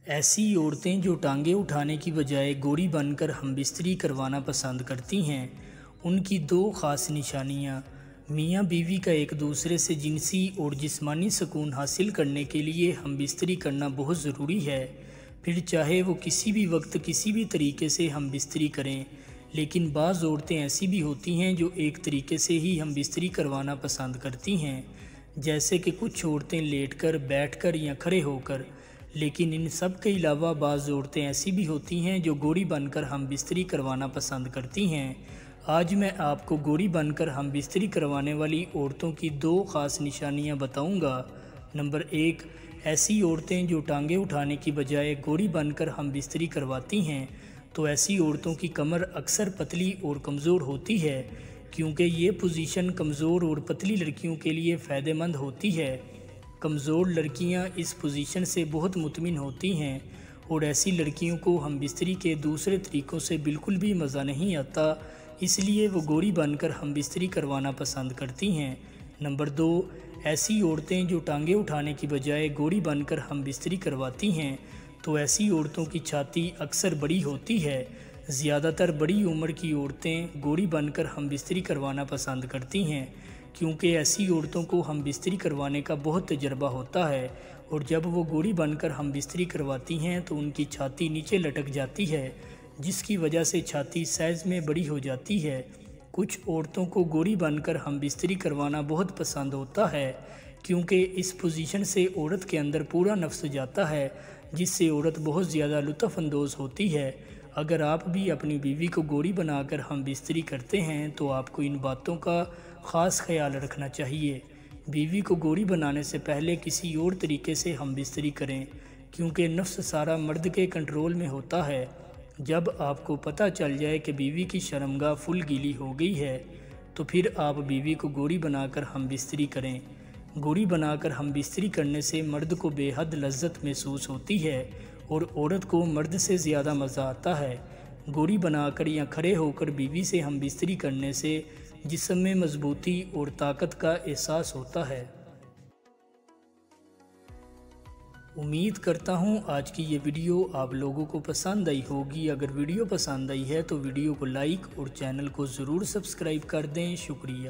ایسی عورتیں جو ٹانگیں اٹھانے کی بجائے گوری بن کر ہم بستری کروانا پسند کرتی ہیں، ان کی دو خاص نشانیاں۔ میاں بیوی کا ایک دوسرے سے جنسی اور جسمانی سکون حاصل کرنے کے لیے ہم بستری کرنا بہت ضروری ہے، پھر چاہے وہ کسی بھی وقت کسی بھی طریقے سے ہم بستری کریں۔ لیکن بعض عورتیں ایسی بھی ہوتی ہیں جو ایک طریقے سے ہی ہم بستری کروانا پسند کرتی ہیں، جیسے کہ کچھ عورتیں لیٹ کر، بیٹھ کر یا کھڑے ہو کر۔ لیکن ان سب کے علاوہ بعض عورتیں ایسی بھی ہوتی ہیں جو گوری بن کر ہم بستری کروانا پسند کرتی ہیں۔ آج میں آپ کو گوری بن کر ہم بستری کروانے والی عورتوں کی دو خاص نشانیاں بتاؤں گا۔ نمبر 1، ایسی عورتیں جو ٹانگیں اٹھانے کی بجائے گوری بن کر ہم بستری کرواتی ہیں تو ایسی عورتوں کی کمر اکثر پتلی اور کمزور ہوتی ہے، کیونکہ یہ پوزیشن کمزور اور پتلی لڑکیوں کے لیے فائدہ مند ہوتی ہے۔ کمزور لڑکیاں اس پوزیشن سے بہت مطمئن ہوتی ہیں اور ایسی لڑکیوں کو ہم بستری کے دوسرے طریقوں سے بالکل بھی مزہ نہیں آتا، اس لیے وہ گوری بن کر ہم بستری کروانا پسند کرتی ہیں۔ نمبر 2، ایسی عورتیں جو ٹانگیں اٹھانے کی بجائے گوری بن کر ہم بستری کرواتی ہیں تو ایسی عورتوں کی چھاتی اکثر بڑی ہوتی ہے۔ زیادہ تر بڑی عمر کی عورتیں گوری بن کر ہم بستری کروانا پسند کرتی ہیں، کیونکہ ایسی عورتوں کو ہم بستری کروانے کا بہت تجربہ ہوتا ہے، اور جب وہ گوری بن کر ہم بستری کرواتی ہیں تو ان کی چھاتی نیچے لٹک جاتی ہے، جس کی وجہ سے چھاتی سائز میں بڑی ہو جاتی ہے۔ کچھ عورتوں کو گوری بن کر ہم بستری کروانا بہت پسند ہوتا ہے، کیونکہ اس پوزیشن سے عورت کے اندر پورا نفس جاتا ہے، جس سے عورت بہت زیادہ لطف اندوز ہوتی ہے۔ اگر آپ بھی اپنی بیوی کو گوری بنا کر ہم بستری کرتے ہیں تو آپ کو ان باتوں کا خاص خیال رکھنا چاہیے۔ بیوی کو گوری بنانے سے پہلے کسی اور طریقے سے ہم بستری کریں، کیونکہ نفس سارا مرد کے کنٹرول میں ہوتا ہے۔ جب آپ کو پتہ چل جائے کہ بیوی کی شرمگاہ فل گیلی ہو گئی ہے تو پھر آپ بیوی کو گوری بنا کر ہم بستری کریں۔ گوری بنا کر ہم بستری کرنے سے مرد کو بے حد لذت محسوس ہوتی ہے اور عورت کو مرد سے زیادہ مزہ آتا ہے۔ گوری بنا کر یا کھڑے ہو کر بیوی سے ہم بستری کرنے سے جسم میں مضبوطی اور طاقت کا احساس ہوتا ہے۔ امید کرتا ہوں آج کی یہ ویڈیو آپ لوگوں کو پسند آئی ہوگی۔ اگر ویڈیو پسند آئی ہے تو ویڈیو کو لائک اور چینل کو ضرور سبسکرائب کر دیں۔ شکریہ۔